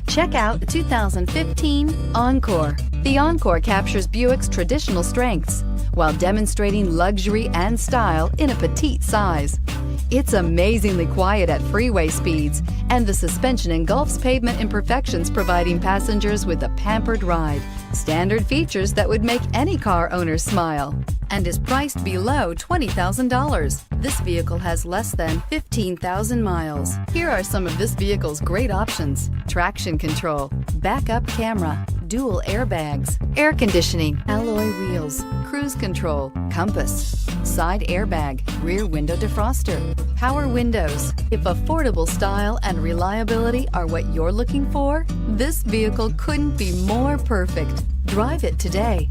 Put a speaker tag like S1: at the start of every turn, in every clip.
S1: Check out 2015 Encore. The Encore captures Buick's traditional strengths while demonstrating luxury and style in a petite size. It's amazingly quiet at freeway speeds, and the suspension engulfs pavement imperfections, providing passengers with a pampered ride. Standard features that would make any car owner smile, and is priced below $20,000. This vehicle has less than 15,000 miles. Here are some of this vehicle's great options: traction control, backup camera, dual airbags, air conditioning, alloy wheels, cruise control, compass, side airbag, rear window defroster, power windows. If affordable style and reliability are what you're looking for, this vehicle couldn't be more perfect. Drive it today.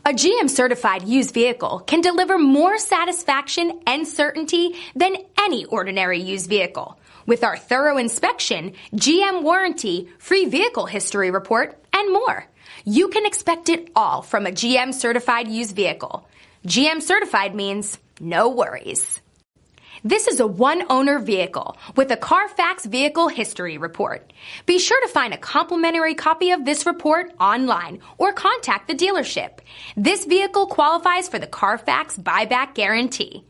S2: A GM-certified used vehicle can deliver more satisfaction and certainty than any ordinary used vehicle. With our thorough inspection, GM warranty, free vehicle history report, and more. You can expect it all from a GM-certified used vehicle. GM-certified means no worries. This is a one-owner vehicle with a Carfax Vehicle History Report. Be sure to find a complimentary copy of this report online or contact the dealership. This vehicle qualifies for the Carfax Buyback Guarantee.